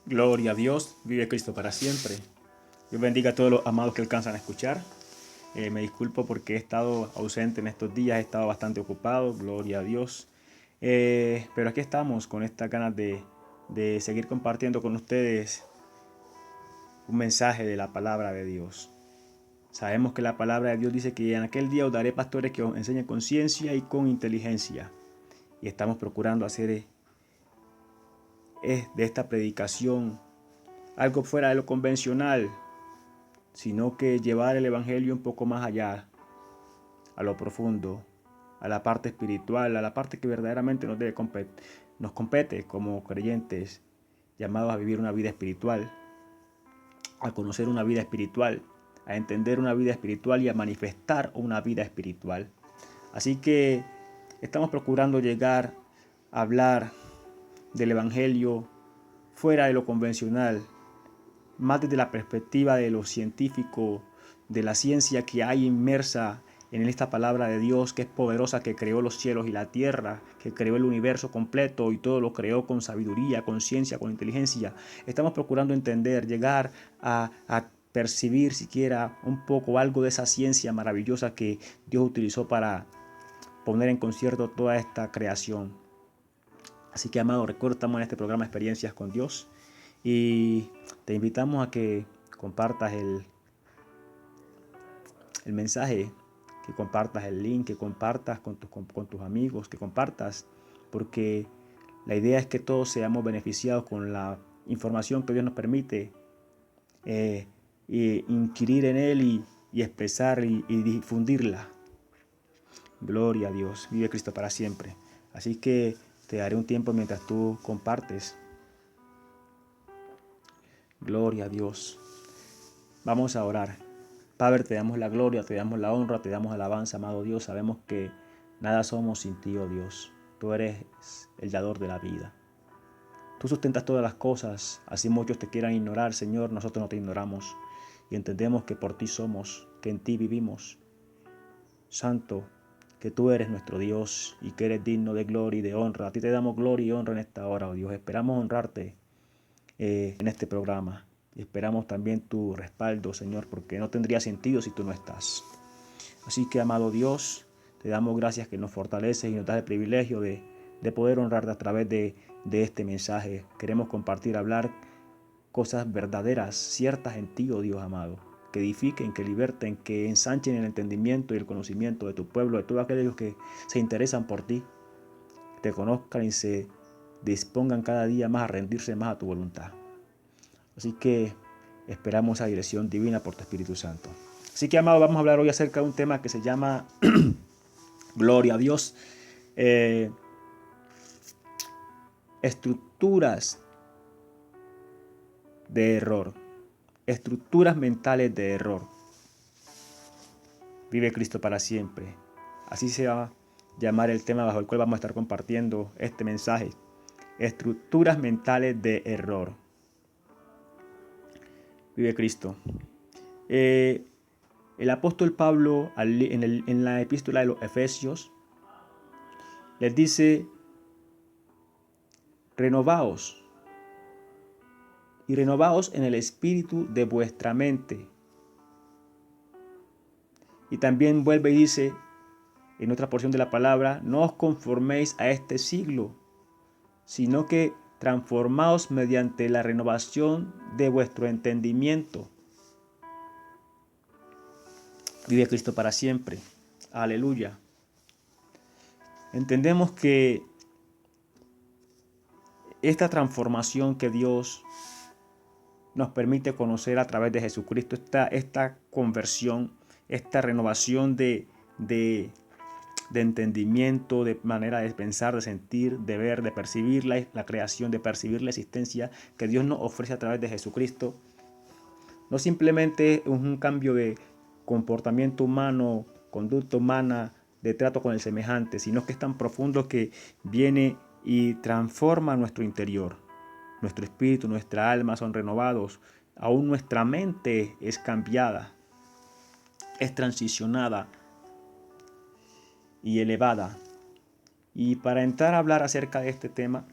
Gloria a Dios, vive Cristo para siempre. Dios bendiga a todos los amados que alcanzan a escuchar. Me disculpo porque he estado ausente en estos días, he estado bastante ocupado, gloria a Dios. Pero aquí estamos con estas ganas de seguir compartiendo con ustedes un mensaje de la palabra de Dios. Sabemos que la palabra de Dios dice que en aquel día os daré pastores que os enseñen con ciencia y con inteligencia. Y estamos procurando hacer de esta predicación algo fuera de lo convencional, sino que llevar el Evangelio un poco más allá, a lo profundo, a la parte espiritual, a la parte que verdaderamente nos compete como creyentes, llamados a vivir una vida espiritual, a conocer una vida espiritual, a entender una vida espiritual y a manifestar una vida espiritual. Así que estamos procurando llegar a hablar del Evangelio fuera de lo convencional, más desde la perspectiva de lo científico, de la ciencia que hay inmersa en esta palabra de Dios, que es poderosa, que creó los cielos y la tierra, que creó el universo completo y todo lo creó con sabiduría, con ciencia, con inteligencia. Estamos procurando entender, llegar a percibir siquiera un poco algo de esa ciencia maravillosa que Dios utilizó para poner en concierto toda esta creación. Así que, amado, recuerda, estamos en este programa Experiencias con Dios y te invitamos a que compartas el mensaje, que compartas el link, que compartas con tus amigos, que compartas, porque la idea es que todos seamos beneficiados con la información que Dios nos permite y inquirir en Él y expresar y difundirla. Gloria a Dios, vive Cristo para siempre. Así que te daré un tiempo mientras tú compartes. Gloria a Dios. Vamos a orar. Padre, te damos la gloria, te damos la honra, te damos alabanza, amado Dios. Sabemos que nada somos sin ti, oh Dios. Tú eres el dador de la vida. Tú sustentas todas las cosas. Así muchos te quieran ignorar, Señor, nosotros no te ignoramos. Y entendemos que por ti somos, que en ti vivimos. Santo, que tú eres nuestro Dios y que eres digno de gloria y de honra. A ti te damos gloria y honra en esta hora, oh Dios. Esperamos honrarte en este programa. Y esperamos también tu respaldo, Señor, porque no tendría sentido si tú no estás. Así que, amado Dios, te damos gracias que nos fortaleces y nos das el privilegio de poder honrarte a través de este mensaje. Queremos compartir, hablar cosas verdaderas, ciertas en ti, oh Dios amado, que edifiquen, que liberten, que ensanchen el entendimiento y el conocimiento de tu pueblo, de todos aquellos que se interesan por ti, te conozcan y se dispongan cada día más a rendirse más a tu voluntad. Así que esperamos esa dirección divina por tu Espíritu Santo. Así que, amado, vamos a hablar hoy acerca de un tema que se llama Gloria a Dios. Estructuras de error. Estructuras mentales de error. Vive Cristo para siempre. Así se va a llamar el tema bajo el cual vamos a estar compartiendo este mensaje. Estructuras mentales de error. Vive Cristo. El apóstol Pablo en la epístola de los Efesios les dice: renovaos y renovaos en el espíritu de vuestra mente. Y también vuelve y dice en otra porción de la palabra: no os conforméis a este siglo, sino que transformaos mediante la renovación de vuestro entendimiento. Vive Cristo para siempre. Aleluya. Entendemos que esta transformación que Dios nos permite conocer a través de Jesucristo, esta conversión, esta renovación de entendimiento, de manera de pensar, de sentir, de ver, de percibir la creación, de percibir la existencia que Dios nos ofrece a través de Jesucristo, no simplemente es un cambio de comportamiento humano, conducta humana, de trato con el semejante, sino que es tan profundo que viene y transforma nuestro interior. Nuestro espíritu, nuestra alma son renovados. Aún nuestra mente es cambiada, es transicionada y elevada. Y para entrar a hablar acerca de este tema,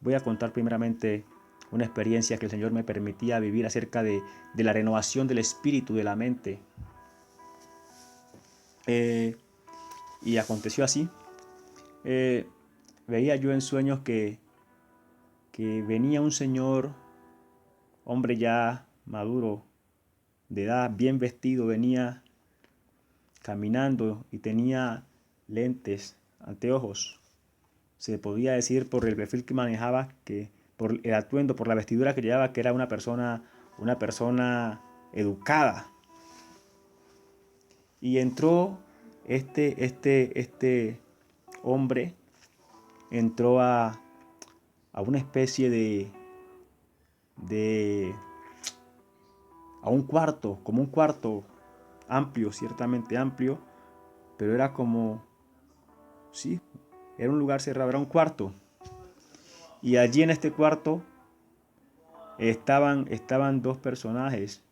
voy a contar primeramente una experiencia que el Señor me permitía vivir acerca de la renovación del espíritu, de la mente. Y aconteció así. Veía yo en sueños que venía un señor, hombre ya maduro, de edad, bien vestido, venía caminando y tenía lentes, anteojos. Se podía decir por el perfil que manejaba, que por el atuendo, por la vestidura que llevaba, que era una persona educada. Y entró este hombre, entró a una especie a un cuarto, como un cuarto amplio, ciertamente amplio, pero era como, sí, era un lugar cerrado, era un cuarto. Y allí en este cuarto estaban dos personajes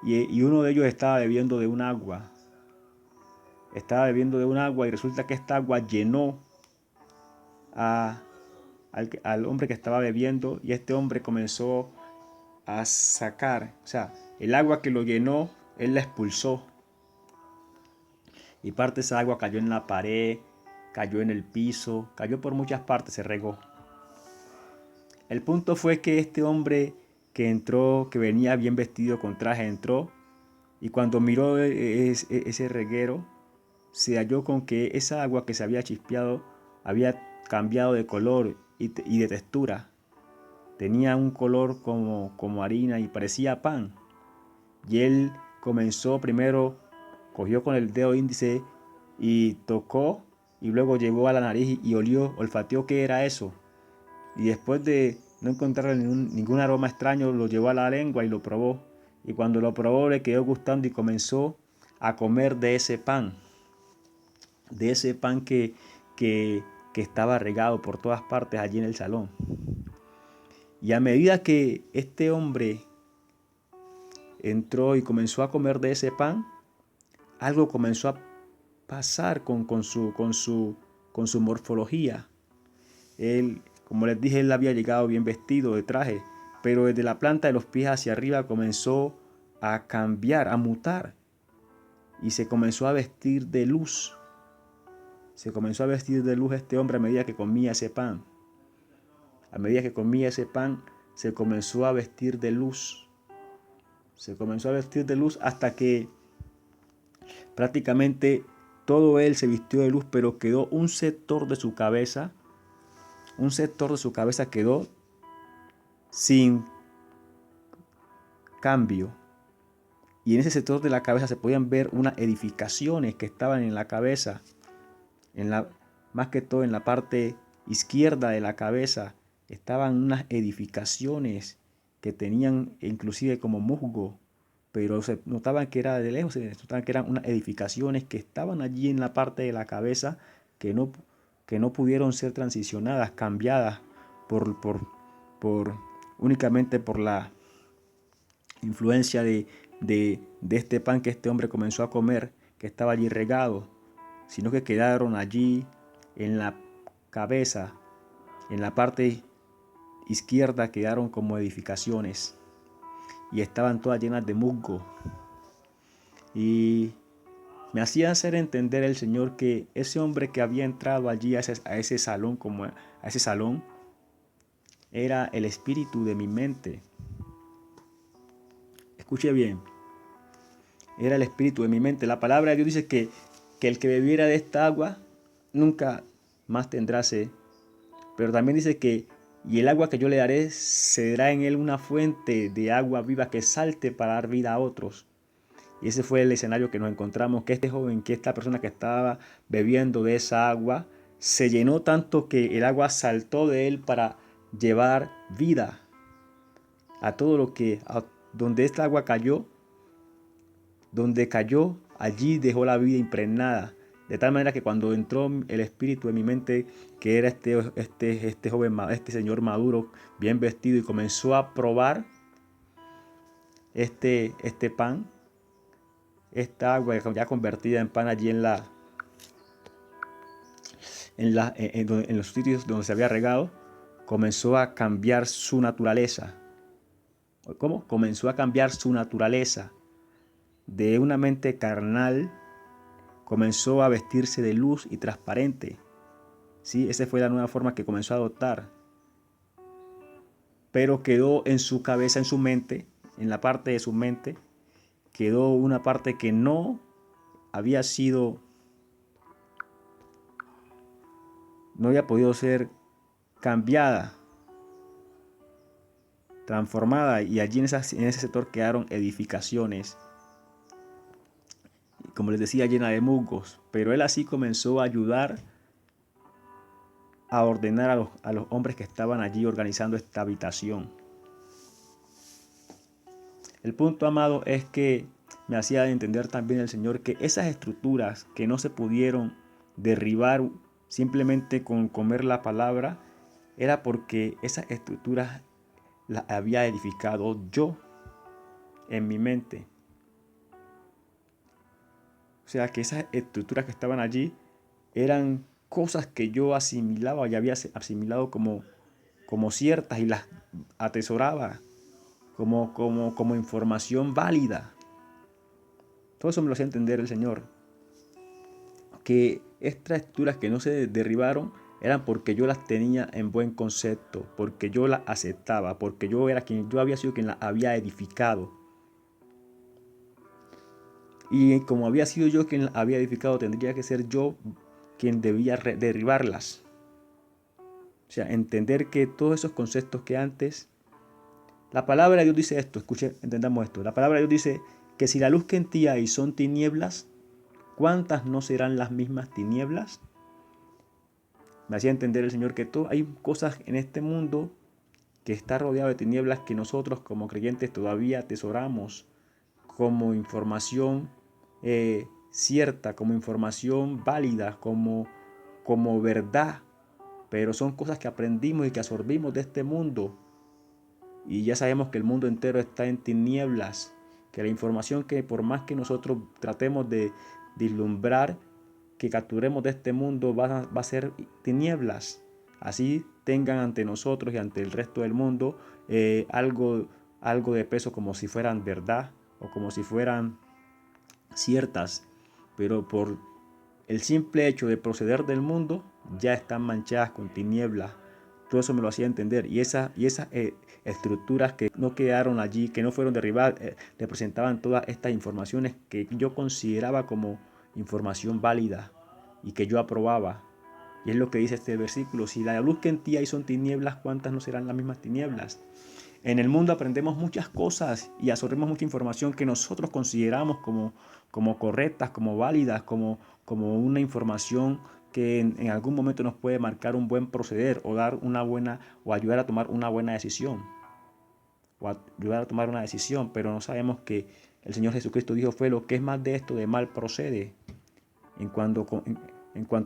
y uno de ellos estaba bebiendo de un agua. Estaba bebiendo de un agua y resulta que esta agua llenó al hombre que estaba bebiendo, y este hombre comenzó a sacar, o sea, el agua que lo llenó, él la expulsó. Y parte de esa agua cayó en la pared, cayó en el piso, cayó por muchas partes, se regó. El punto fue que este hombre que entró, que venía bien vestido con traje, entró y cuando miró ese reguero, se halló con que esa agua que se había chispeado había cambiado de color y de textura. Tenía un color como harina y parecía pan. Y él comenzó primero, cogió con el dedo índice y tocó, y luego llevó a la nariz y olió, olfateó qué era eso. Y después de no encontrar ningún aroma extraño, lo llevó a la lengua y lo probó. Y cuando lo probó le quedó gustando y comenzó a comer de ese pan. De ese pan que estaba regado por todas partes allí en el salón. Y a medida que este hombre entró y comenzó a comer de ese pan, algo comenzó a pasar con su morfología. Él, como les dije, él había llegado bien vestido de traje, pero desde la planta de los pies hacia arriba comenzó a cambiar, a mutar, y se comenzó a vestir de luz. Se comenzó a vestir de luz este hombre a medida que comía ese pan. A medida que comía ese pan, se comenzó a vestir de luz. Se comenzó a vestir de luz hasta que prácticamente todo él se vistió de luz, pero quedó un sector de su cabeza quedó sin cambio. Y en ese sector de la cabeza se podían ver unas edificaciones que estaban en la cabeza, más que todo en la parte izquierda de la cabeza, estaban unas edificaciones que tenían inclusive como musgo, pero se notaban que era de lejos, se notaban que eran unas edificaciones que estaban allí en la parte de la cabeza que no pudieron ser transicionadas, cambiadas únicamente por la influencia de este pan que este hombre comenzó a comer, que estaba allí regado, sino que quedaron allí en la cabeza, en la parte izquierda quedaron como edificaciones y estaban todas llenas de musgo. Y me hacía hacer entender el Señor que ese hombre que había entrado allí a ese salón era el espíritu de mi mente. Escuche bien, era el espíritu de mi mente. La palabra de Dios dice que el que bebiera de esta agua nunca más tendrá sed. Pero también dice que y el agua que yo le daré será en él una fuente de agua viva que salte para dar vida a otros. Y ese fue el escenario que nos encontramos, que este joven, que esta persona que estaba bebiendo de esa agua, se llenó tanto que el agua saltó de él para llevar vida a todo lo que, donde esta agua cayó, allí dejó la vida impregnada. De tal manera que cuando entró el espíritu en mi mente, que era este joven, este señor maduro, bien vestido, y comenzó a probar este pan, esta agua ya convertida en pan allí en los sitios donde se había regado, comenzó a cambiar su naturaleza. ¿Cómo? Comenzó a cambiar su naturaleza. De una mente carnal, comenzó a vestirse de luz y transparente. ¿Sí? Esa fue la nueva forma que comenzó a adoptar. Pero quedó en su cabeza, en su mente, en la parte de su mente, quedó una parte que no había podido ser cambiada, transformada, y allí en ese sector quedaron edificaciones, como les decía, llena de musgos. Pero él así comenzó a ayudar a ordenar a los hombres que estaban allí organizando esta habitación. El punto, amado, es que me hacía entender también el Señor que esas estructuras que no se pudieron derribar simplemente con comer la palabra, era porque esas estructuras las había edificado yo en mi mente. O sea, que esas estructuras que estaban allí eran cosas que yo asimilaba y había asimilado como ciertas, y las atesoraba como información válida. Todo eso me lo hacía entender el Señor. Que estas estructuras que no se derribaron eran porque yo las tenía en buen concepto, porque yo las aceptaba, porque yo había sido quien las había edificado. Y como había sido yo quien las había edificado, tendría que ser yo quien debía derribarlas. O sea, entender que todos esos conceptos que antes... La palabra de Dios dice esto, escuche, entendamos esto. La palabra de Dios dice que si la luz que en ti hay son tinieblas, ¿cuántas no serán las mismas tinieblas? Me hacía entender el Señor que hay cosas en este mundo que está rodeado de tinieblas que nosotros como creyentes todavía atesoramos como información cierta, como información válida, como verdad. Pero son cosas que aprendimos y que absorbimos de este mundo. Y ya sabemos que el mundo entero está en tinieblas, que la información que por más que nosotros tratemos de vislumbrar, que capturemos de este mundo, va a ser tinieblas. Así tengan ante nosotros y ante el resto del mundo algo de peso, como si fueran verdad o como si fueran ciertas, pero por el simple hecho de proceder del mundo ya están manchadas con tinieblas. Todo eso me lo hacía entender, y esas estructuras que no quedaron allí, que no fueron derribadas, representaban todas estas informaciones que yo consideraba como información válida y que yo aprobaba. Y es lo que dice este versículo: si la luz que en ti hay son tinieblas, ¿cuántas no serán las mismas tinieblas? En el mundo aprendemos muchas cosas y absorbemos mucha información que nosotros consideramos como correctas, como válidas, como una información que en algún momento nos puede marcar un buen proceder o dar una buena, o ayudar a tomar una buena decisión, pero no sabemos que el Señor Jesucristo dijo: fue lo que es más de esto, de mal procede. En cuanto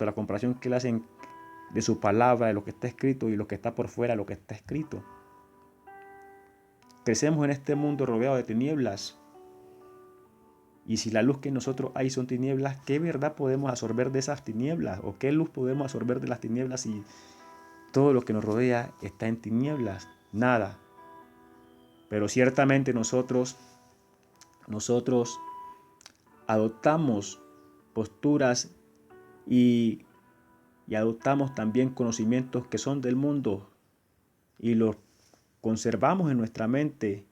a la comparación que le hacen de su palabra, de lo que está escrito, y lo que está por fuera de lo que está escrito. Crecemos en este mundo rodeado de tinieblas. Y si la luz que en nosotros hay son tinieblas, ¿qué verdad podemos absorber de esas tinieblas? ¿O qué luz podemos absorber de las tinieblas si todo lo que nos rodea está en tinieblas? Nada. Pero ciertamente nosotros adoptamos posturas y adoptamos también conocimientos que son del mundo y los conservamos en nuestra mente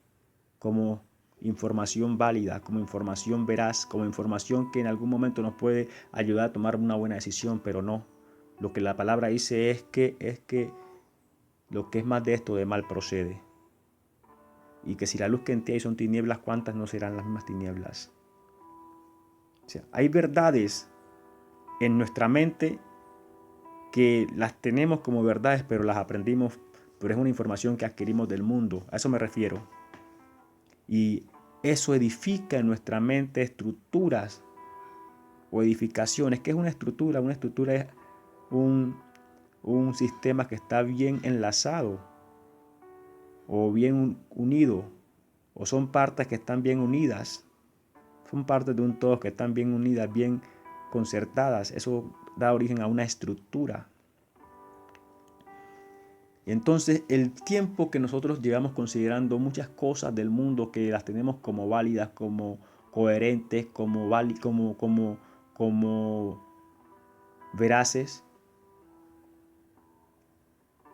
como información válida, como información veraz, como información que en algún momento nos puede ayudar a tomar una buena decisión, pero no. Lo que la palabra dice es que lo que es más de esto, de mal procede. Y que si la luz que en ti hay son tinieblas, ¿cuántas no serán las mismas tinieblas? O sea, hay verdades en nuestra mente que las tenemos como verdades, pero las aprendimos, pero es una información que adquirimos del mundo. A eso me refiero. Y eso edifica en nuestra mente estructuras o edificaciones. ¿Qué es una estructura? Una estructura es un sistema que está bien enlazado o bien unido, o son partes que están bien unidas. Son partes de un todo que están bien unidas, bien concertadas. Eso da origen a una estructura. Entonces, el tiempo que nosotros llevamos considerando muchas cosas del mundo que las tenemos como válidas, como coherentes, como veraces,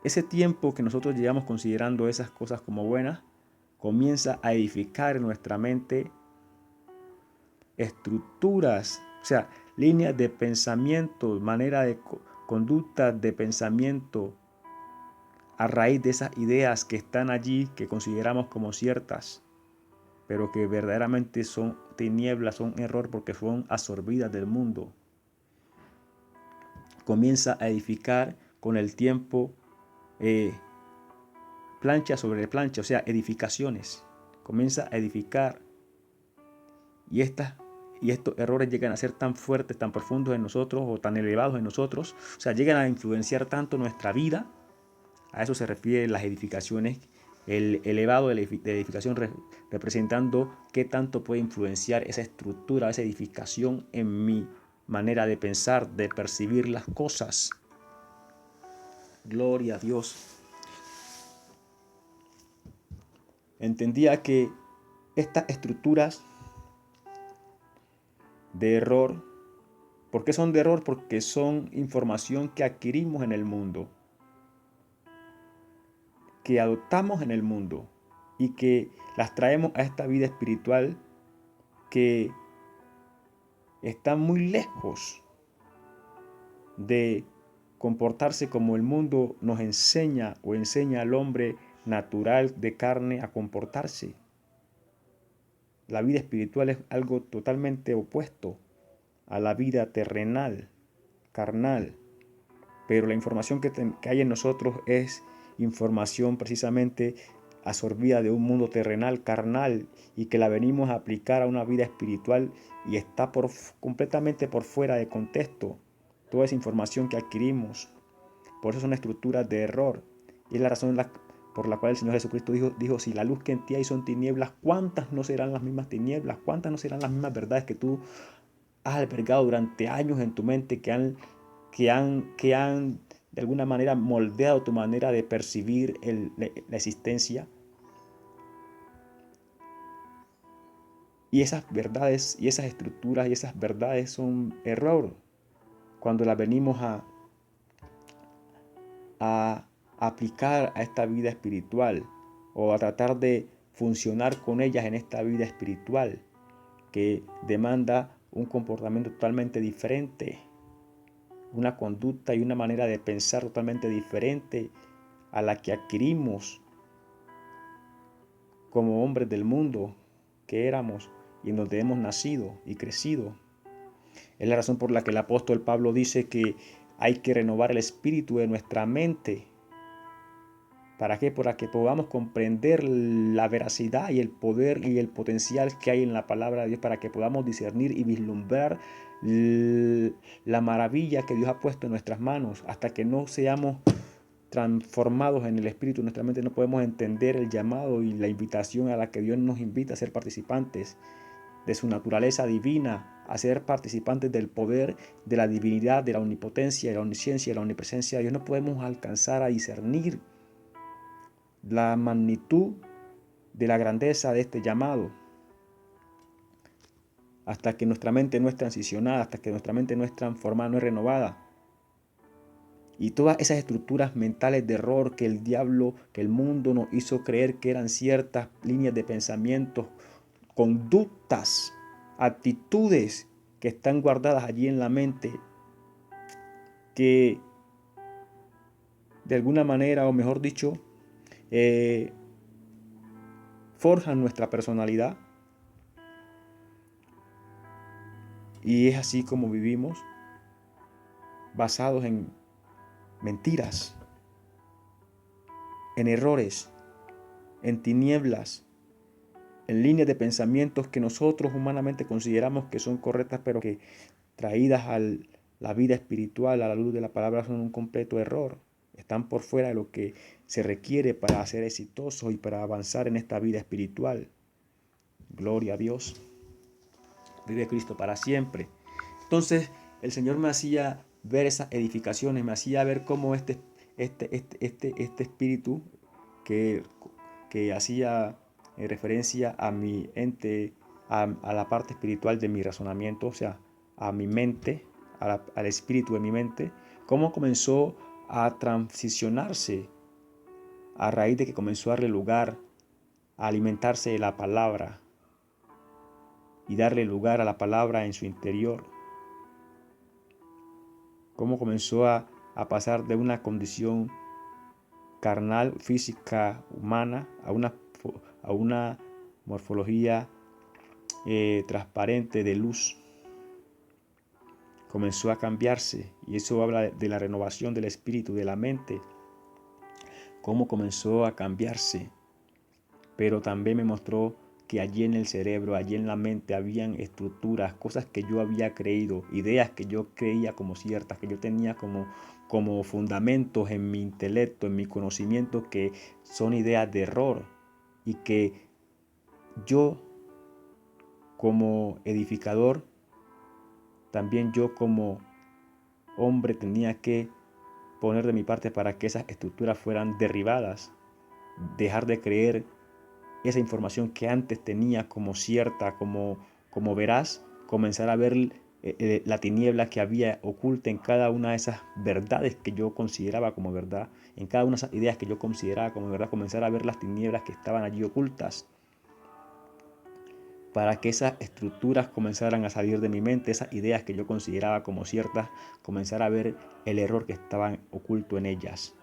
ese tiempo que nosotros llevamos considerando esas cosas como buenas, comienza a edificar en nuestra mente estructuras, o sea, líneas de pensamiento, manera de conducta de pensamiento a raíz de esas ideas que están allí, que consideramos como ciertas, pero que verdaderamente son tinieblas, son error porque son absorbidas del mundo. Comienza a edificar con el tiempo plancha sobre plancha, o sea, edificaciones. Comienza a edificar y estos errores llegan a ser tan fuertes, tan profundos en nosotros o tan elevados en nosotros, o sea, llegan a influenciar tanto nuestra vida. A eso se refieren las edificaciones, el elevado de edificación representando qué tanto puede influenciar esa estructura, esa edificación en mi manera de pensar, de percibir las cosas. Gloria a Dios. Entendía que estas estructuras de error, ¿por qué son de error? Porque son información que adquirimos en el mundo, que adoptamos en el mundo y que las traemos a esta vida espiritual que está muy lejos de comportarse como el mundo nos enseña o enseña al hombre natural de carne a comportarse. La vida espiritual es algo totalmente opuesto a la vida terrenal, carnal. Pero la información que hay en nosotros es información precisamente absorbida de un mundo terrenal, carnal, y que la venimos a aplicar a una vida espiritual y está completamente por fuera de contexto. Toda esa información que adquirimos. Por eso son estructuras de error. Y es la razón por la cual el Señor Jesucristo dijo, si la luz que en ti hay son tinieblas, ¿cuántas no serán las mismas tinieblas? ¿Cuántas no serán las mismas verdades que tú has albergado durante años en tu mente que han de alguna manera moldeado tu manera de percibir la existencia? Y esas verdades y esas estructuras y esas verdades son error cuando las venimos a aplicar a esta vida espiritual o a tratar de funcionar con ellas en esta vida espiritual que demanda un comportamiento totalmente diferente, una conducta y una manera de pensar totalmente diferente a la que adquirimos como hombres del mundo que éramos y en donde hemos nacido y crecido. Es la razón por la que el apóstol Pablo dice que hay que renovar el espíritu de nuestra mente. ¿Para qué? Para que podamos comprender la veracidad y el poder y el potencial que hay en la palabra de Dios, para que podamos discernir y vislumbrar la maravilla que Dios ha puesto en nuestras manos. Hasta que no seamos transformados en el espíritu, nuestra mente no podemos entender el llamado y la invitación a la que Dios nos invita a ser participantes de su naturaleza divina, a ser participantes del poder, de la divinidad, de la omnipotencia, de la omnisciencia, de la omnipresencia de Dios. No podemos alcanzar a discernir la magnitud de la grandeza de este llamado hasta que nuestra mente no es transicionada, hasta que nuestra mente no es transformada, no es renovada. Y todas esas estructuras mentales de error que el diablo, que el mundo nos hizo creer que eran ciertas líneas de pensamiento, conductas, actitudes que están guardadas allí en la mente, que de alguna manera, o mejor dicho, forjan nuestra personalidad. Y es así como vivimos, basados en mentiras, en errores, en tinieblas, en líneas de pensamientos que nosotros humanamente consideramos que son correctas, pero que traídas a la vida espiritual, a la luz de la palabra, son un completo error. Están por fuera de lo que se requiere para ser exitosos y para avanzar en esta vida espiritual. Gloria a Dios. Vive Cristo para siempre. Entonces el Señor me hacía ver esas edificaciones, me hacía ver cómo este espíritu que, que hacía referencia a mi ente, a la parte espiritual de mi razonamiento, o sea, a mi mente, al espíritu de mi mente, cómo comenzó a transicionarse a raíz de que comenzó a darle lugar a alimentarse de la palabra y darle lugar a la palabra en su interior. Cómo comenzó a pasar de una condición carnal, física, humana, a una morfología transparente de luz. Comenzó a cambiarse, y eso habla de la renovación del espíritu, de la mente. Cómo comenzó a cambiarse, pero también me mostró que allí en el cerebro, allí en la mente, habían estructuras, cosas que yo había creído, ideas que yo creía como ciertas, que yo tenía como fundamentos en mi intelecto, en mi conocimiento, que son ideas de error, y que yo como edificador, también yo como hombre tenía que poner de mi parte para que esas estructuras fueran derribadas, dejar de creer esa información que antes tenía como cierta, como veraz, comenzar a ver la tiniebla que había oculta en cada una de esas verdades que yo consideraba como verdad, en cada una de esas ideas que yo consideraba como verdad, comenzar a ver las tinieblas que estaban allí ocultas, para que esas estructuras comenzaran a salir de mi mente, esas ideas que yo consideraba como ciertas, comenzar a ver el error que estaba oculto en ellas,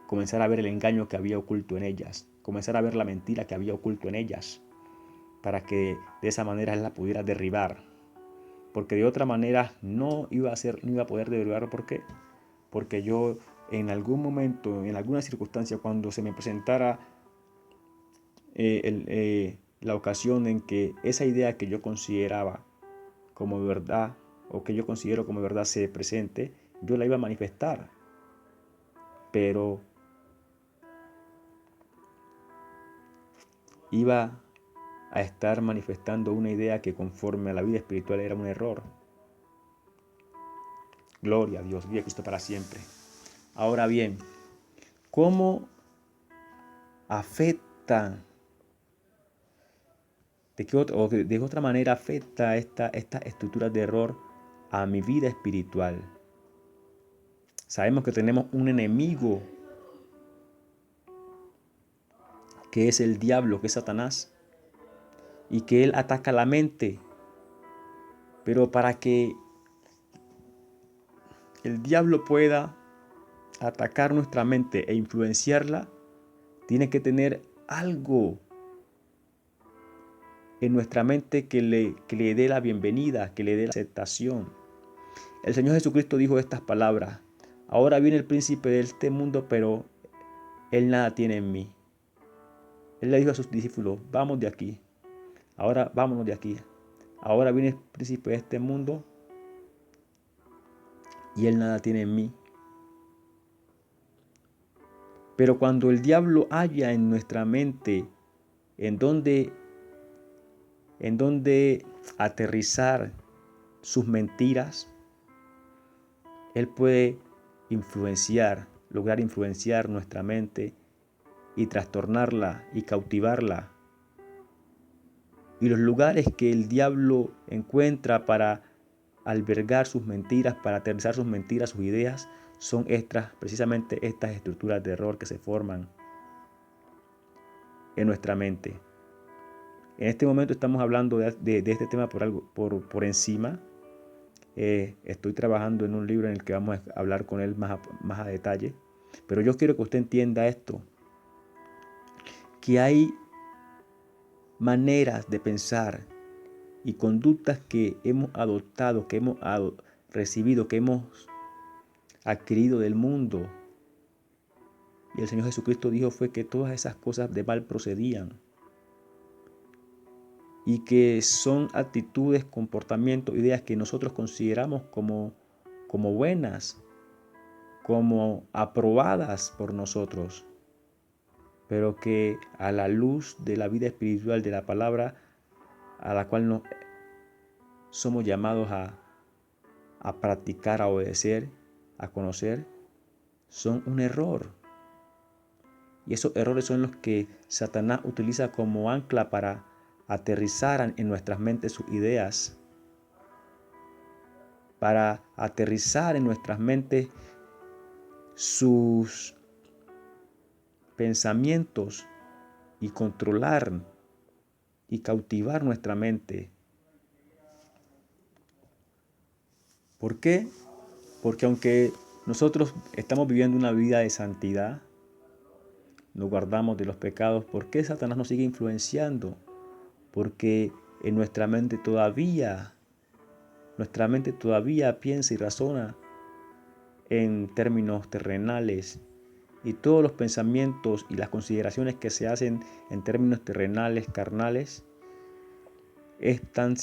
comenzar a ver el engaño que había oculto en ellas, comenzar a ver la mentira que había oculto en ellas, para que de esa manera él la pudiera derribar. Porque de otra manera no iba a poder derribar. ¿Por qué? Porque yo en algún momento, en alguna circunstancia, cuando se me presentara la ocasión en que esa idea que yo consideraba como verdad, o que yo considero como verdad, se presente, yo la iba a manifestar. Pero iba a estar manifestando una idea que conforme a la vida espiritual era un error. Gloria a Dios, viva Cristo para siempre. Ahora bien, ¿cómo afecta, de qué otra manera afecta estas estructuras de error a mi vida espiritual? Sabemos que tenemos un enemigo que es el diablo, que es Satanás, y que él ataca la mente. Pero para que el diablo pueda atacar nuestra mente e influenciarla, tiene que tener algo en nuestra mente que le dé la bienvenida, que le dé la aceptación. El Señor Jesucristo dijo estas palabras: ahora viene el príncipe de este mundo, pero él nada tiene en mí. Él le dijo a sus discípulos: vamos de aquí, ahora vámonos de aquí. Ahora viene el príncipe de este mundo y él nada tiene en mí. Pero cuando el diablo haya en nuestra mente en donde aterrizar sus mentiras, él puede lograr influenciar nuestra mente y trastornarla y cautivarla. Y los lugares que el diablo encuentra para albergar sus mentiras, para aterrizar sus mentiras, sus ideas, son precisamente estas estructuras de error que se forman en nuestra mente. En este momento estamos hablando de este tema por encima. Estoy trabajando en un libro en el que vamos a hablar con él más a detalle. Pero yo quiero que usted entienda esto, que hay maneras de pensar y conductas que hemos adoptado, que hemos recibido, que hemos adquirido del mundo. Y el Señor Jesucristo dijo fue que todas esas cosas de mal procedían. Y que son actitudes, comportamientos, ideas que nosotros consideramos como buenas, como aprobadas por nosotros, pero que a la luz de la vida espiritual, de la palabra a la cual somos llamados a practicar, a obedecer, a conocer, son un error. Y esos errores son los que Satanás utiliza como ancla para aterrizar en nuestras mentes sus ideas, para aterrizar en nuestras mentes sus pensamientos y controlar y cautivar nuestra mente. ¿Por qué? Porque aunque nosotros estamos viviendo una vida de santidad, nos guardamos de los pecados, ¿por qué Satanás nos sigue influenciando? Porque en nuestra mente todavía piensa y razona en términos terrenales, y todos los pensamientos y las consideraciones que se hacen en términos terrenales, carnales, están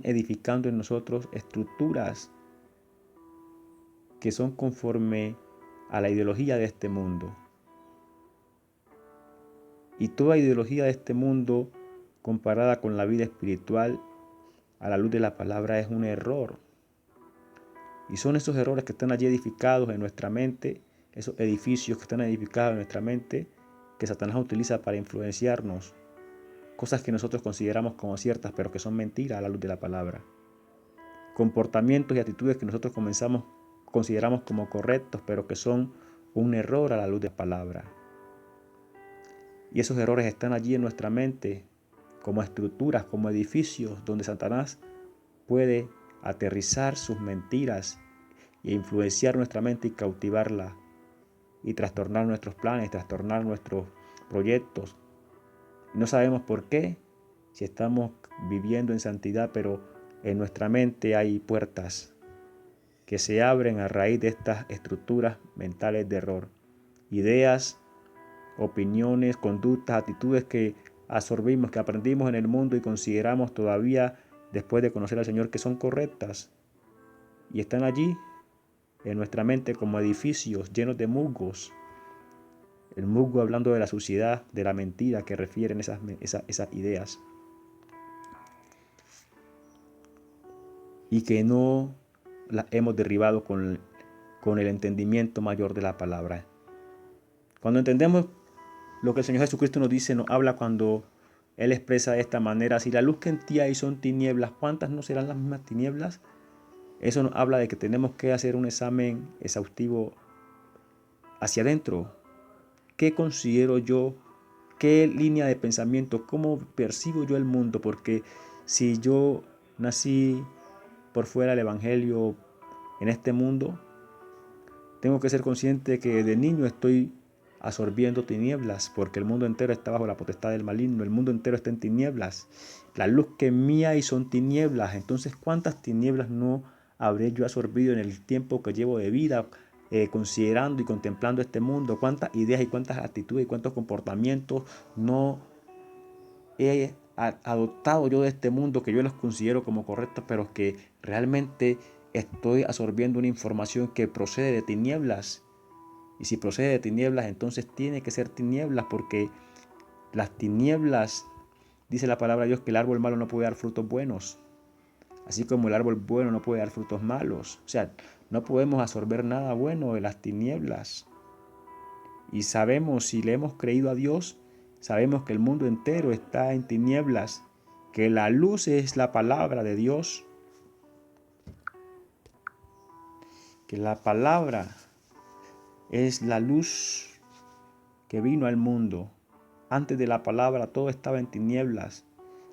edificando en nosotros estructuras que son conforme a la ideología de este mundo. Y toda ideología de este mundo comparada con la vida espiritual a la luz de la palabra es un error. Y son esos errores que están allí edificados en nuestra mente, esos edificios que están edificados en nuestra mente, que Satanás utiliza para influenciarnos. Cosas que nosotros consideramos como ciertas, pero que son mentiras a la luz de la palabra. Comportamientos y actitudes que nosotros consideramos como correctos, pero que son un error a la luz de la palabra. Y esos errores están allí en nuestra mente, como estructuras, como edificios, donde Satanás puede aterrizar sus mentiras e influenciar nuestra mente y cautivarla y trastornar nuestros planes, trastornar nuestros proyectos. Y no sabemos por qué, si estamos viviendo en santidad, pero en nuestra mente hay puertas que se abren a raíz de estas estructuras mentales de error. Ideas, opiniones, conductas, actitudes que absorbimos, que aprendimos en el mundo y consideramos todavía, después de conocer al Señor, que son correctas. Y están allí en nuestra mente como edificios llenos de musgos. El musgo hablando de la suciedad, de la mentira que refieren esas ideas. Y que no las hemos derribado con el entendimiento mayor de la palabra. Cuando entendemos lo que el Señor Jesucristo nos dice, nos habla cuando Él expresa de esta manera: si la luz que en ti hay son tinieblas, ¿cuántas no serán las mismas tinieblas? Eso nos habla de que tenemos que hacer un examen exhaustivo hacia adentro. ¿Qué considero yo? ¿Qué línea de pensamiento? ¿Cómo percibo yo el mundo? Porque si yo nací por fuera del Evangelio en este mundo, tengo que ser consciente de que de niño estoy absorbiendo tinieblas, porque el mundo entero está bajo la potestad del maligno, el mundo entero está en tinieblas. La luz que en mí hay son tinieblas. Entonces, ¿cuántas tinieblas no habré yo absorbido en el tiempo que llevo de vida, considerando y contemplando este mundo? ¿Cuántas ideas y cuántas actitudes y cuántos comportamientos no he adoptado yo de este mundo, que yo los considero como correctos, pero que realmente estoy absorbiendo una información que procede de tinieblas? Y si procede de tinieblas, entonces tiene que ser tinieblas, porque las tinieblas, dice la palabra de Dios, que el árbol malo no puede dar frutos buenos, así como el árbol bueno no puede dar frutos malos. O sea, no podemos absorber nada bueno de las tinieblas. Y sabemos, si le hemos creído a Dios, sabemos que el mundo entero está en tinieblas, que la luz es la palabra de Dios, que la palabra es la luz que vino al mundo. Antes de la palabra todo estaba en tinieblas.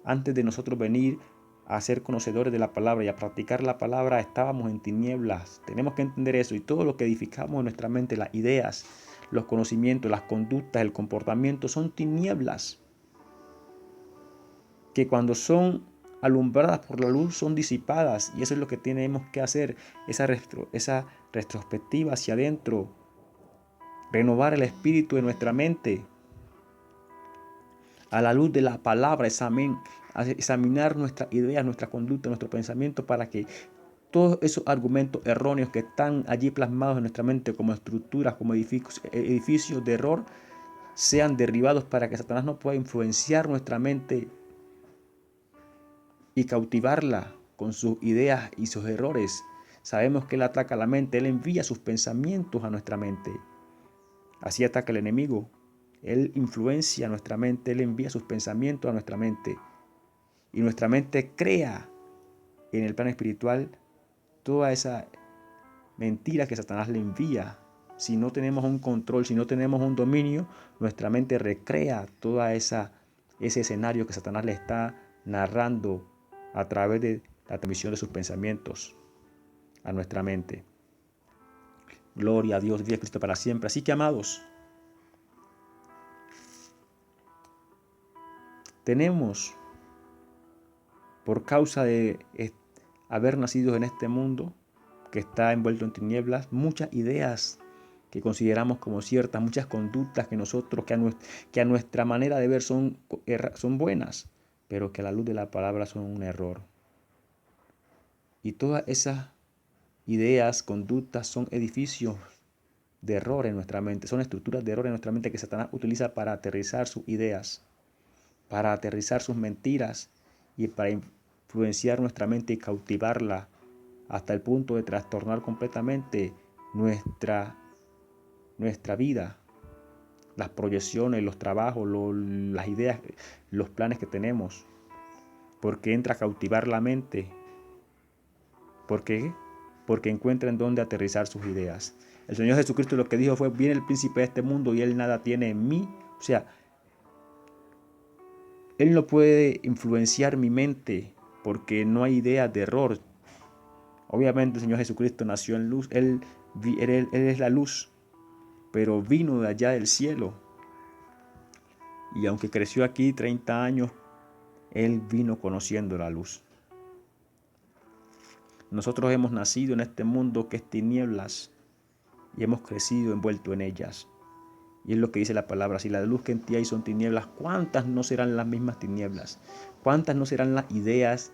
Antes de nosotros venir a ser conocedores de la palabra y a practicar la palabra, estábamos en tinieblas. Tenemos que entender eso, y todo lo que edificamos en nuestra mente, las ideas, los conocimientos, las conductas, el comportamiento, son tinieblas que cuando son alumbradas por la luz son disipadas. Y eso es lo que tenemos que hacer, esa retrospectiva hacia adentro, renovar el espíritu de nuestra mente a la luz de la palabra, examinar nuestras ideas, nuestra conducta, nuestro pensamiento, para que todos esos argumentos erróneos que están allí plasmados en nuestra mente como estructuras, como edificios de error, sean derribados, para que Satanás no pueda influenciar nuestra mente y cautivarla con sus ideas y sus errores. Sabemos que Él ataca la mente, Él envía sus pensamientos a nuestra mente. Así ataca el enemigo. Él influencia nuestra mente, Él envía sus pensamientos a nuestra mente. Y nuestra mente crea en el plano espiritual toda esa mentira que Satanás le envía. Si no tenemos un control, si no tenemos un dominio, nuestra mente recrea toda ese escenario que Satanás le está narrando a través de la transmisión de sus pensamientos a nuestra mente. Gloria a Dios, viva Cristo para siempre. Así que, amados, tenemos, por causa de haber nacido en este mundo que está envuelto en tinieblas, muchas ideas que consideramos como ciertas, muchas conductas que nosotros, que a nuestra manera de ver son buenas, pero que a la luz de la palabra son un error. Y todas esas ideas, conductas son edificios de error en nuestra mente, son estructuras de error en nuestra mente que Satanás utiliza para aterrizar sus ideas, para aterrizar sus mentiras y para influenciar nuestra mente y cautivarla hasta el punto de trastornar completamente nuestra vida, las proyecciones, los trabajos, las ideas, los planes que tenemos, porque entra a cautivar la mente. ¿Por qué? Porque encuentra en dónde aterrizar sus ideas. El Señor Jesucristo lo que dijo fue: viene el príncipe de este mundo y él nada tiene en mí. O sea, él no puede influenciar mi mente porque no hay ideas de error. Obviamente el Señor Jesucristo nació en luz, él es la luz, pero vino de allá del cielo. Y aunque creció aquí 30 años, Él vino conociendo la luz. Nosotros hemos nacido en este mundo que es tinieblas y hemos crecido envuelto en ellas. Y es lo que dice la palabra: si la luz que en ti hay son tinieblas, ¿cuántas no serán las mismas tinieblas? ¿Cuántas no serán las ideas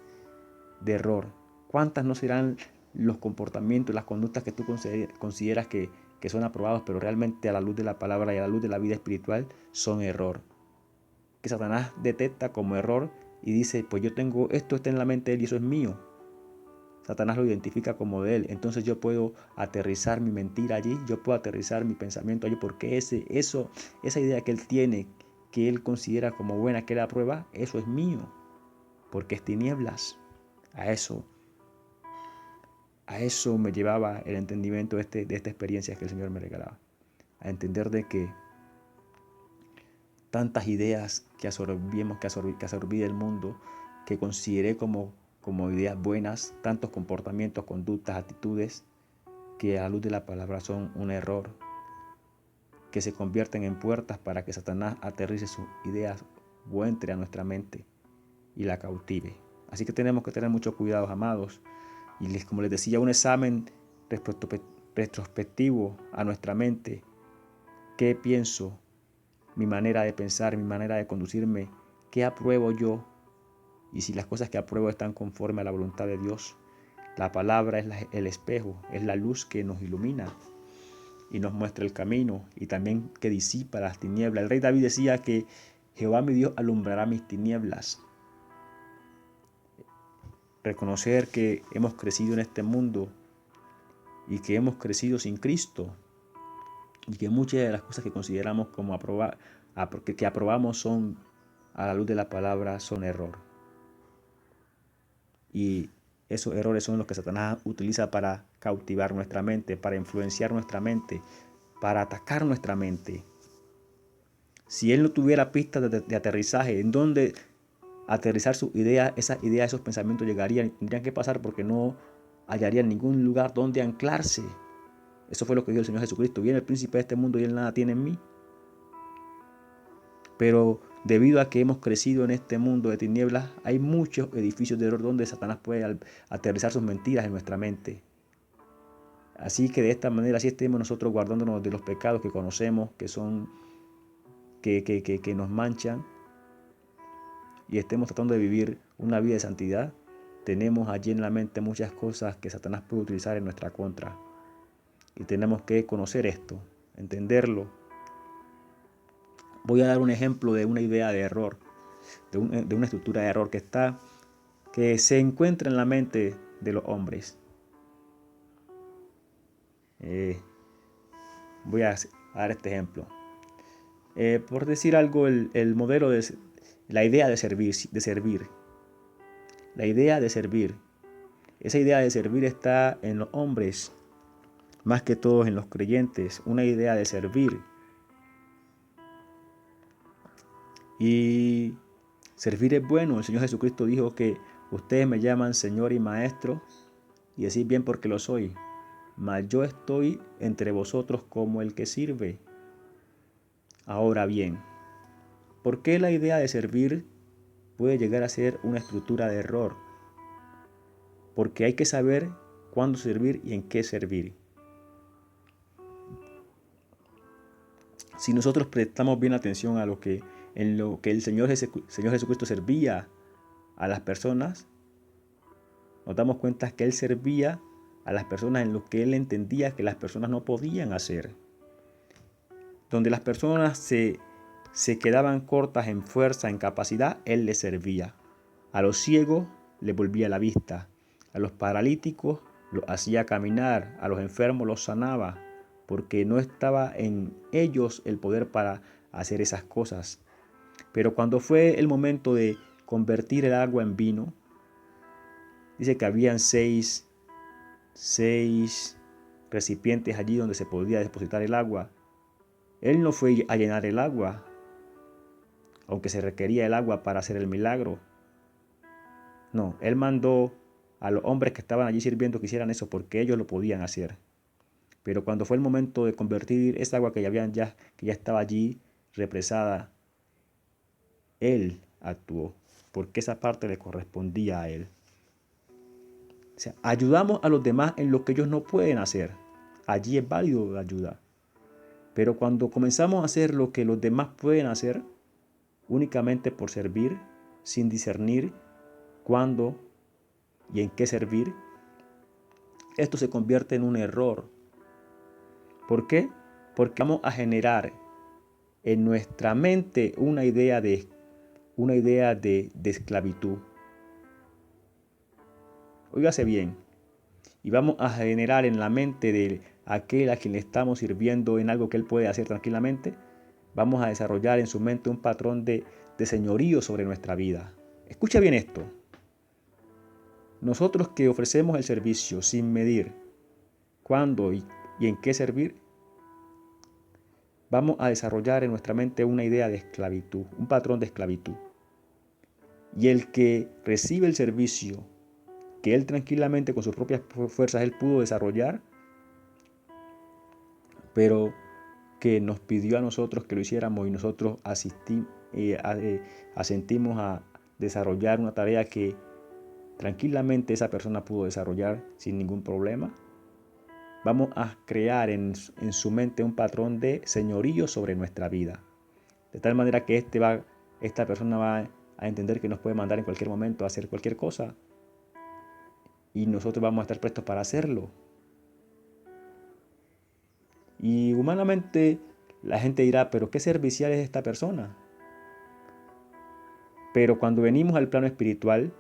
de error? ¿Cuántas no serán los comportamientos, las conductas que tú consideras que son aprobados, pero realmente a la luz de la palabra y a la luz de la vida espiritual son error? Que Satanás detecta como error y dice: pues yo tengo esto, está en la mente de él y eso es mío. Satanás lo identifica como de él. Entonces yo puedo aterrizar mi mentira allí, yo puedo aterrizar mi pensamiento allí, porque esa idea que él tiene, que él considera como buena, que él aprueba, eso es mío, porque es tinieblas. A eso me llevaba el entendimiento de esta experiencia que el Señor me regalaba. A entender de que tantas ideas que absorbí del mundo, que consideré como ideas buenas, tantos comportamientos, conductas, actitudes, que a la luz de la palabra son un error, que se convierten en puertas para que Satanás aterrice sus ideas o entre a nuestra mente y la cautive. Así que tenemos que tener mucho cuidado, amados. Y como les decía, un examen retrospectivo a nuestra mente. ¿Qué pienso? Mi manera de pensar, mi manera de conducirme, ¿qué apruebo yo? Y si las cosas que apruebo están conforme a la voluntad de Dios. La palabra es el espejo, es la luz que nos ilumina y nos muestra el camino y también que disipa las tinieblas. El rey David decía que Jehová mi Dios alumbrará mis tinieblas. Reconocer que hemos crecido en este mundo y que hemos crecido sin Cristo y que muchas de las cosas que consideramos como que aprobamos son a la luz de la palabra son error. Y esos errores son los que Satanás utiliza para cautivar nuestra mente, para influenciar nuestra mente, para atacar nuestra mente. Si él no tuviera pistas de aterrizaje, en donde aterrizar sus ideas, esos pensamientos llegarían, tendrían que pasar porque no hallarían ningún lugar donde anclarse. Eso fue lo que dijo el Señor Jesucristo: viene el príncipe de este mundo y él nada tiene en mí. Pero debido a que hemos crecido en este mundo de tinieblas, hay muchos edificios de error donde Satanás puede aterrizar sus mentiras en nuestra mente. Así que de esta manera, así estemos nosotros guardándonos de los pecados que conocemos, que nos manchan, y estemos tratando de vivir una vida de santidad, tenemos allí en la mente muchas cosas que Satanás puede utilizar en nuestra contra. Y tenemos que conocer esto, entenderlo. Voy a dar un ejemplo de una idea de error, de una estructura de error que que se encuentra en la mente de los hombres. Voy a dar este ejemplo. Por decir algo, el modelo de la idea de servir. La idea de servir. Esa idea de servir está en los hombres, más que todos en los creyentes. Una idea de servir. Y servir es bueno. El Señor Jesucristo dijo que ustedes me llaman Señor y Maestro, y decís bien porque lo soy. Mas yo estoy entre vosotros como el que sirve. Ahora bien, ¿por qué la idea de servir puede llegar a ser una estructura de error? Porque hay que saber cuándo servir y en qué servir. Si nosotros prestamos bien atención en lo que el Señor Jesucristo servía a las personas, nos damos cuenta que Él servía a las personas en lo que Él entendía que las personas no podían hacer. Donde las personas se quedaban cortas en fuerza, en capacidad, Él les servía. A los ciegos les volvía la vista. A los paralíticos los hacía caminar. A los enfermos los sanaba. Porque no estaba en ellos el poder para hacer esas cosas. Pero cuando fue el momento de convertir el agua en vino, dice que habían seis recipientes allí donde se podía depositar el agua. Él no fue a llenar el agua, aunque se requería el agua para hacer el milagro. No, Él mandó a los hombres que estaban allí sirviendo que hicieran eso porque ellos lo podían hacer. Pero cuando fue el momento de convertir esa agua que ya estaba allí represada, Él actuó, porque esa parte le correspondía a Él. O sea, ayudamos a los demás en lo que ellos no pueden hacer. Allí es válido la ayuda. Pero cuando comenzamos a hacer lo que los demás pueden hacer, únicamente por servir, sin discernir cuándo y en qué servir, esto se convierte en un error. ¿Por qué? Porque vamos a generar en nuestra mente una idea de esclavitud. Óigase bien. Y vamos a generar en la mente de aquel a quien le estamos sirviendo en algo que él puede hacer tranquilamente, vamos a desarrollar en su mente un patrón de señorío sobre nuestra vida. Escucha bien esto. Nosotros que ofrecemos el servicio sin medir cuándo y en qué servir, vamos a desarrollar en nuestra mente una idea de esclavitud, un patrón de esclavitud. Y el que recibe el servicio que él tranquilamente con sus propias fuerzas él pudo desarrollar, pero que nos pidió a nosotros que lo hiciéramos y nosotros asentimos a desarrollar una tarea que tranquilamente esa persona pudo desarrollar sin ningún problema, vamos a crear en su mente un patrón de señorío sobre nuestra vida. De tal manera que esta persona va a entender que nos puede mandar en cualquier momento a hacer cualquier cosa y nosotros vamos a estar prestos para hacerlo. Y humanamente la gente dirá, pero qué servicial es esta persona. Pero cuando venimos al plano espiritual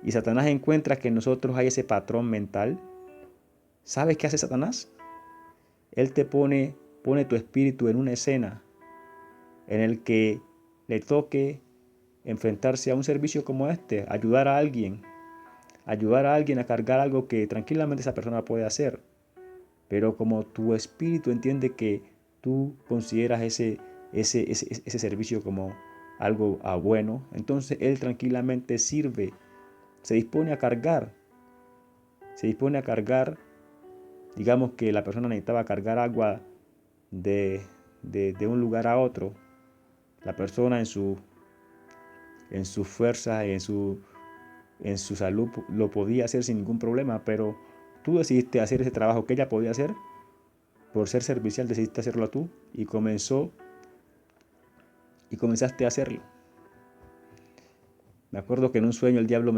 y Satanás encuentra que en nosotros hay ese patrón mental, ¿sabes qué hace Satanás? Él te pone tu espíritu en una escena en el que le toque enfrentarse a un servicio como este, ayudar a alguien a cargar algo que tranquilamente esa persona puede hacer. Pero como tu espíritu entiende que tú consideras ese servicio como algo bueno, entonces él tranquilamente sirve, se dispone a cargar, digamos que la persona necesitaba cargar agua de un lugar a otro. La persona en su fuerza, en su salud lo podía hacer sin ningún problema, pero tú decidiste hacer ese trabajo que ella podía hacer. Por ser servicial decidiste hacerlo tú y comenzaste a hacerlo. Me acuerdo que en un sueño el diablo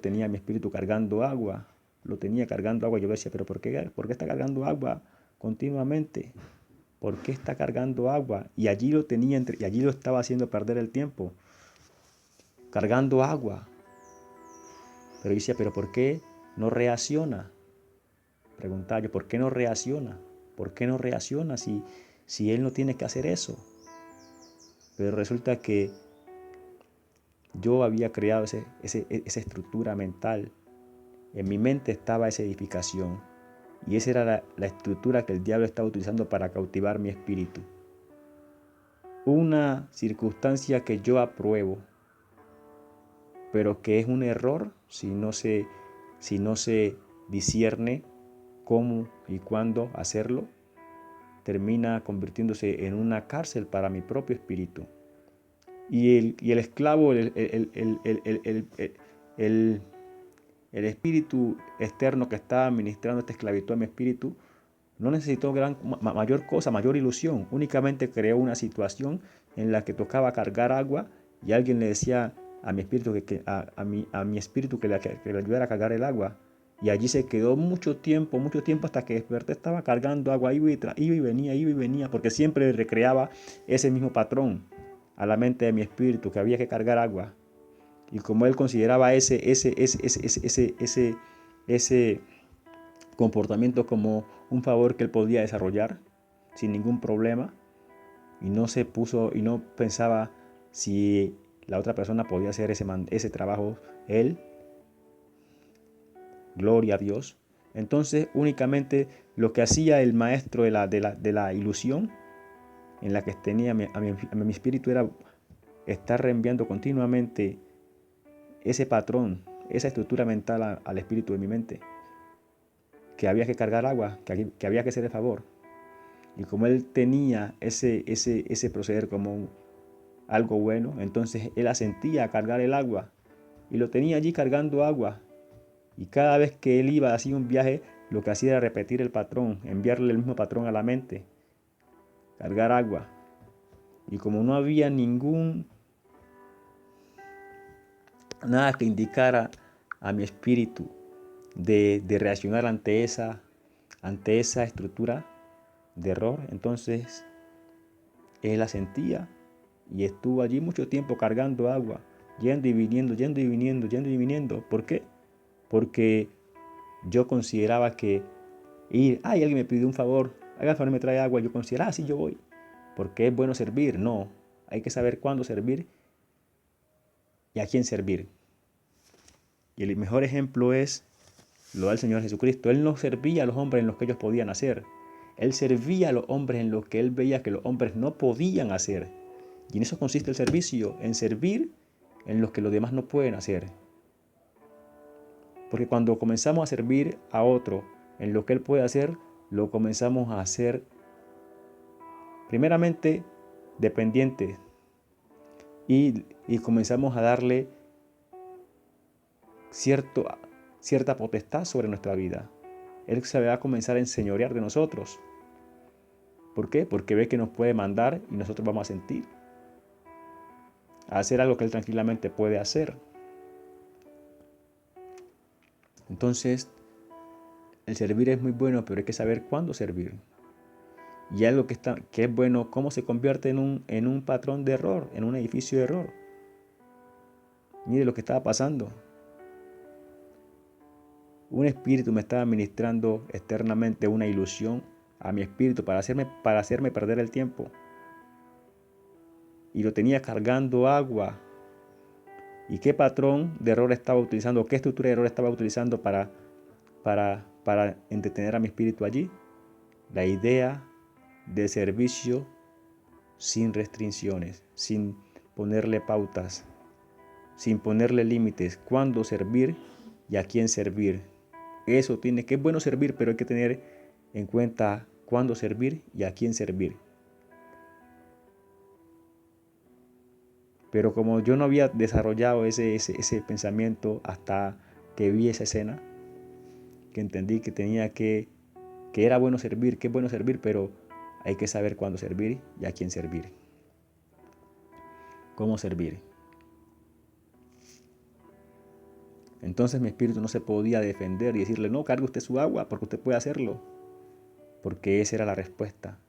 tenía mi espíritu cargando agua. Lo tenía cargando agua. Yo decía, pero ¿por qué está cargando agua continuamente? ¿Por qué está cargando agua? Y allí lo estaba haciendo perder el tiempo. cargando agua. Pero yo decía, ¿pero por qué no reacciona? Preguntaba yo, ¿por qué no reacciona? ¿Por qué no reacciona si él no tiene que hacer eso? Pero resulta que yo había creado esa estructura mental. En mi mente estaba esa edificación. Y esa era la estructura que el diablo estaba utilizando para cautivar mi espíritu. Una circunstancia que yo apruebo, pero que es un error si no se discierne cómo y cuándo hacerlo, termina convirtiéndose en una cárcel para mi propio espíritu. Y el esclavo, el espíritu externo que estaba administrando esta esclavitud a mi espíritu, no necesitó mayor cosa, mayor ilusión. Únicamente creó una situación en la que tocaba cargar agua y alguien le decía a mi espíritu a mi espíritu que le ayudara a cargar el agua. Y allí se quedó mucho tiempo hasta que desperté. Estaba cargando agua, iba y venía, porque siempre recreaba ese mismo patrón a la mente de mi espíritu, que había que cargar agua. Y como él consideraba ese comportamiento como un favor que él podía desarrollar sin ningún problema, y no pensaba si la otra persona podía hacer ese trabajo él, gloria a Dios. Entonces únicamente lo que hacía el maestro de la ilusión en la que tenía a mi espíritu era estar reenviando continuamente ese patrón, esa estructura mental al espíritu de mi mente, que había que cargar agua, que había que hacer el favor. Y como él tenía ese proceder como algo bueno, entonces él asentía a cargar el agua y lo tenía allí cargando agua. Y cada vez que él iba así un viaje, lo que hacía era repetir el patrón, enviarle el mismo patrón a la mente, cargar agua. Y como no había nada que indicara a mi espíritu de reaccionar ante esa estructura de error, entonces él la sentía y estuvo allí mucho tiempo cargando agua, yendo y viniendo. ¿Por qué? Porque yo consideraba que alguien me pidió un favor, haga el favor, me trae agua, yo consideraba, sí, yo voy, porque es bueno servir. No, hay que saber cuándo servir y a quién servir. Y el mejor ejemplo lo da el Señor Jesucristo. Él no servía a los hombres en lo que ellos podían hacer. Él servía a los hombres en lo que él veía que los hombres no podían hacer. Y en eso consiste el servicio, en servir en lo que los demás no pueden hacer. Porque cuando comenzamos a servir a otro en lo que él puede hacer, lo comenzamos a hacer primeramente dependiente y comenzamos a darle cierta potestad sobre nuestra vida. Él se va a comenzar a enseñorear de nosotros. ¿Por qué? Porque ve que nos puede mandar y nosotros vamos a sentir, a hacer algo que él tranquilamente puede hacer. Entonces, el servir es muy bueno, pero hay que saber cuándo servir. Y algo que es bueno, cómo se convierte en un patrón de error, en un edificio de error. Mire lo que estaba pasando. Un espíritu me estaba ministrando externamente una ilusión a mi espíritu para hacerme perder el tiempo. Y lo tenía cargando agua. ¿Y qué patrón de error estaba utilizando? ¿Qué estructura de error estaba utilizando para entretener a mi espíritu allí? La idea de servicio sin restricciones, sin ponerle pautas, sin ponerle límites. ¿Cuándo servir y a quién servir? Eso que es bueno servir, pero hay que tener en cuenta cuándo servir y a quién servir. Pero como yo no había desarrollado ese pensamiento hasta que vi esa escena, que entendí que era bueno servir, que es bueno servir, pero hay que saber cuándo servir y a quién servir. ¿Cómo servir? Entonces mi espíritu no se podía defender y decirle, no, cargue usted su agua porque usted puede hacerlo. Porque esa era la respuesta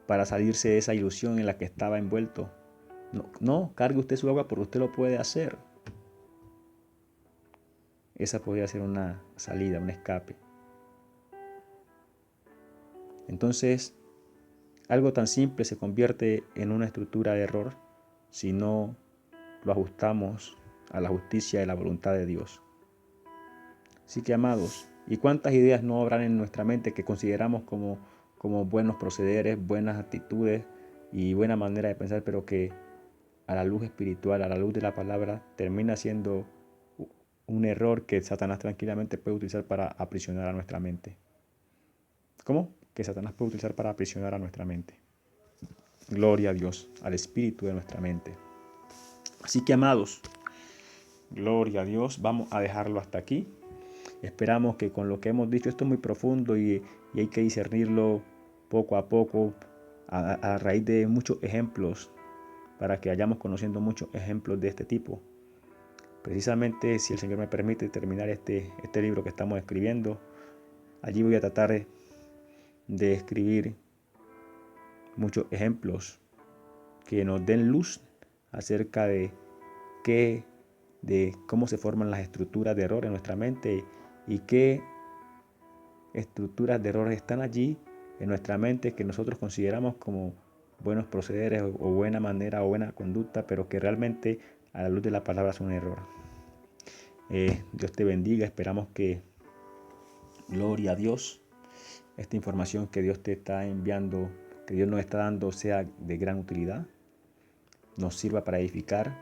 para salirse de esa ilusión en la que estaba envuelto. No, cargue usted su agua porque usted lo puede hacer. Esa podría ser una salida, un escape. Entonces, algo tan simple se convierte en una estructura de error si no lo ajustamos a la justicia y la voluntad de Dios. Así que, amados, ¿y cuántas ideas no habrán en nuestra mente que consideramos como buenos procederes, buenas actitudes y buena manera de pensar, pero que a la luz espiritual, a la luz de la palabra, termina siendo un error que Satanás tranquilamente puede utilizar para aprisionar a nuestra mente? ¿Cómo? Que Satanás puede utilizar para aprisionar a nuestra mente. Gloria a Dios, al espíritu de nuestra mente. Así que, amados, gloria a Dios, vamos a dejarlo hasta aquí. Esperamos que con lo que hemos dicho, esto es muy profundo y hay que discernirlo poco a poco a raíz de muchos ejemplos, para que vayamos conociendo muchos ejemplos de este tipo. Precisamente, si el Señor me permite terminar este libro que estamos escribiendo, allí voy a tratar de escribir muchos ejemplos que nos den luz acerca de cómo se forman las estructuras de error en nuestra mente y qué estructuras de errores están allí en nuestra mente que nosotros consideramos como buenos procederes o buena manera o buena conducta, pero que realmente a la luz de la palabra son un error. Dios te bendiga, esperamos que, gloria a Dios, esta información que Dios te está enviando, que Dios nos está dando, sea de gran utilidad, nos sirva para edificar,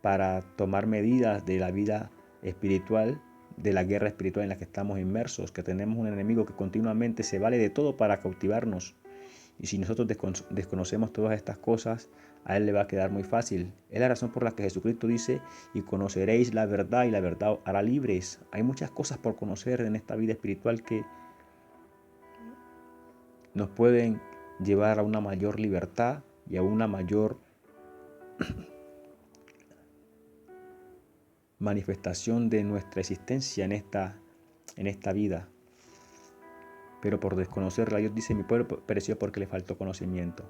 para tomar medidas de la vida espiritual, de la guerra espiritual en la que estamos inmersos, que tenemos un enemigo que continuamente se vale de todo para cautivarnos. Y si nosotros desconocemos todas estas cosas, a él le va a quedar muy fácil. Es la razón por la que Jesucristo dice, y conoceréis la verdad y la verdad os hará libres. Hay muchas cosas por conocer en esta vida espiritual que nos pueden llevar a una mayor libertad y a una mayor manifestación de nuestra existencia en esta vida. Pero por desconocerla, Dios dice, mi pueblo pereció porque le faltó conocimiento.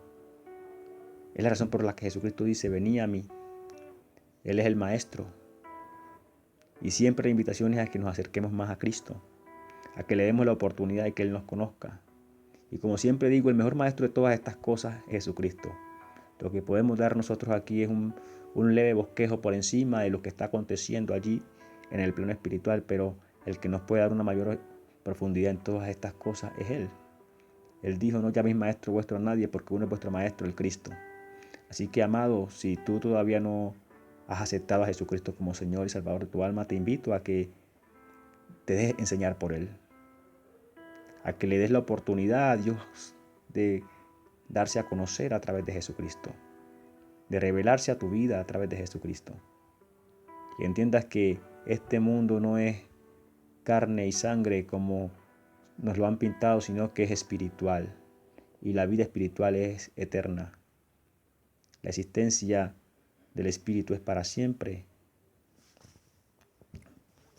Es la razón por la que Jesucristo dice, venid a mí. Él es el Maestro. Y siempre la invitación es a que nos acerquemos más a Cristo, a que le demos la oportunidad de que Él nos conozca. Y como siempre digo, el mejor maestro de todas estas cosas es Jesucristo. Lo que podemos dar nosotros aquí es un leve bosquejo por encima de lo que está aconteciendo allí en el plano espiritual, pero el que nos puede dar una mayor profundidad en todas estas cosas es Él. Él dijo, no llaméis maestro vuestro a nadie, porque uno es vuestro maestro, el Cristo. Así que, amado, si tú todavía no has aceptado a Jesucristo como Señor y Salvador de tu alma, te invito a que te dejes enseñar por Él, a que le des la oportunidad a Dios de darse a conocer a través de Jesucristo, de revelarse a tu vida a través de Jesucristo. Y entiendas que este mundo no es carne y sangre como nos lo han pintado, sino que es espiritual. Y la vida espiritual es eterna. La existencia del espíritu es para siempre.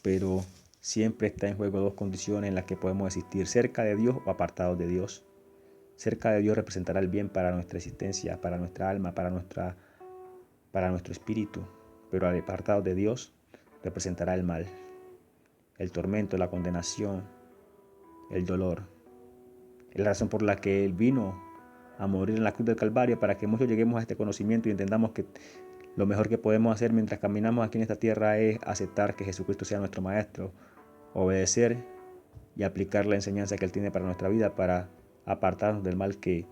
Pero siempre está en juego dos condiciones en las que podemos existir: cerca de Dios o apartados de Dios. Cerca de Dios representará el bien para nuestra existencia, para nuestra alma, para nuestro espíritu. Pero apartados de Dios representará el mal, el tormento, la condenación, el dolor. Es la razón por la que Él vino a morir en la cruz del Calvario, para que muchos lleguemos a este conocimiento y entendamos que lo mejor que podemos hacer mientras caminamos aquí en esta tierra es aceptar que Jesucristo sea nuestro Maestro, obedecer y aplicar la enseñanza que Él tiene para nuestra vida, para apartarnos del mal que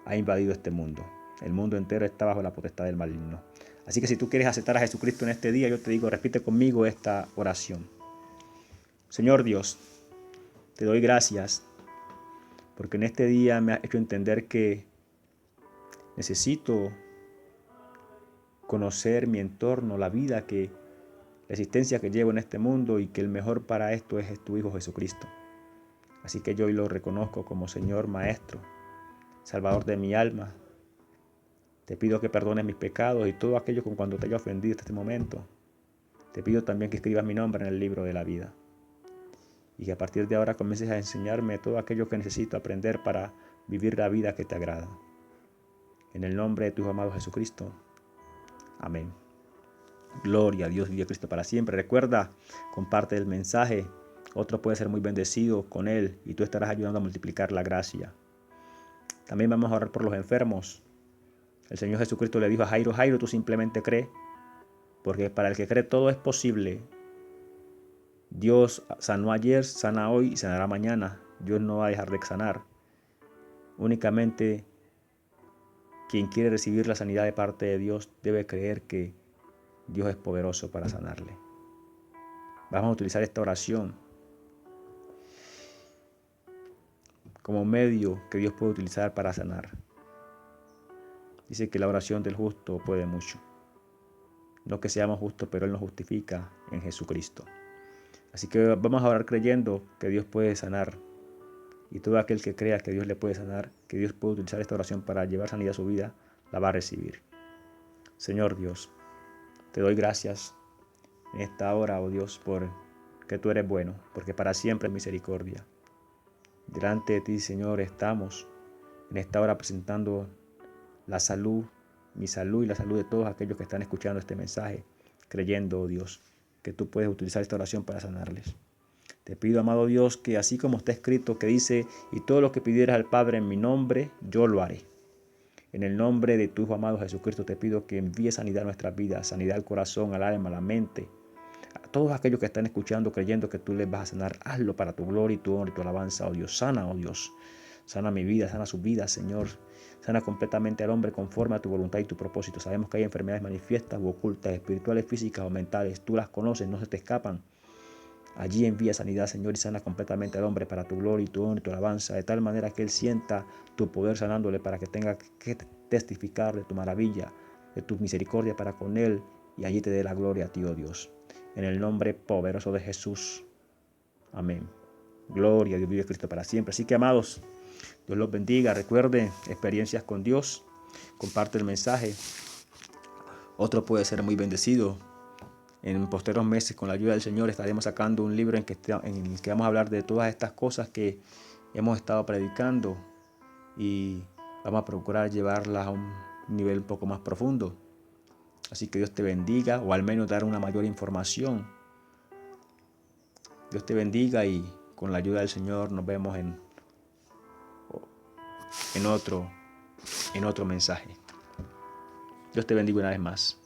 ha invadido este mundo. El mundo entero está bajo la potestad del maligno. Así que si tú quieres aceptar a Jesucristo en este día, yo te digo, repite conmigo esta oración. Señor Dios, te doy gracias porque en este día me has hecho entender que necesito conocer mi entorno, la vida, la existencia que llevo en este mundo, y que el mejor para esto es tu Hijo Jesucristo. Así que yo hoy lo reconozco como Señor, Maestro, Salvador de mi alma. Te pido que perdones mis pecados y todo aquello con cuando te haya ofendido hasta este momento. Te pido también que escribas mi nombre en el libro de la vida. Y que a partir de ahora comiences a enseñarme todo aquello que necesito aprender para vivir la vida que te agrada. En el nombre de tu Hijo amado Jesucristo. Amén. Gloria a Dios, vive Cristo para siempre. Recuerda, comparte el mensaje. Otro puede ser muy bendecido con él y tú estarás ayudando a multiplicar la gracia. También vamos a orar por los enfermos. El Señor Jesucristo le dijo a Jairo, Jairo, tú simplemente cree, porque para el que cree todo es posible. Dios sanó ayer, sana hoy y sanará mañana. Dios no va a dejar de sanar. Únicamente quien quiere recibir la sanidad de parte de Dios debe creer que Dios es poderoso para sanarle. Vamos a utilizar esta oración como medio que Dios puede utilizar para sanar. Dice que la oración del justo puede mucho. No que seamos justos, pero Él nos justifica en Jesucristo. Así que vamos a orar creyendo que Dios puede sanar. Y todo aquel que crea que Dios le puede sanar, que Dios puede utilizar esta oración para llevar sanidad a su vida, la va a recibir. Señor Dios, te doy gracias en esta hora, oh Dios, por que tú eres bueno, porque para siempre es misericordia. Delante de ti, Señor, estamos en esta hora presentando la salud, mi salud y la salud de todos aquellos que están escuchando este mensaje, creyendo, oh Dios, que tú puedes utilizar esta oración para sanarles. Te pido, amado Dios, que así como está escrito que dice, y todo lo que pidieras al Padre en mi nombre, yo lo haré. En el nombre de tu Hijo amado Jesucristo te pido que envíes sanidad a nuestras vidas, sanidad al corazón, al alma, a la mente. A todos aquellos que están escuchando, creyendo que tú les vas a sanar, hazlo para tu gloria y tu honra y tu alabanza, oh Dios. Sana, oh Dios. Sana mi vida, sana su vida, Señor. Sana completamente al hombre conforme a tu voluntad y tu propósito. Sabemos que hay enfermedades manifiestas u ocultas, espirituales, físicas o mentales. Tú las conoces, no se te escapan. Allí envía sanidad, Señor, y sana completamente al hombre para tu gloria y tu honra y tu alabanza, de tal manera que él sienta tu poder sanándole para que tenga que testificar de tu maravilla, de tu misericordia para con él, y allí te dé la gloria a ti, oh Dios. En el nombre poderoso de Jesús. Amén. Gloria a Dios, vive Cristo para siempre. Así que, amados, Dios los bendiga. Recuerden experiencias con Dios. Comparte el mensaje. Otro puede ser muy bendecido. En posteros meses, con la ayuda del Señor, estaremos sacando un libro en el que vamos a hablar de todas estas cosas que hemos estado predicando y vamos a procurar llevarlas a un nivel un poco más profundo. Así que Dios te bendiga, o al menos dar una mayor información. Dios te bendiga y con la ayuda del Señor nos vemos en otro mensaje. Dios te bendiga una vez más.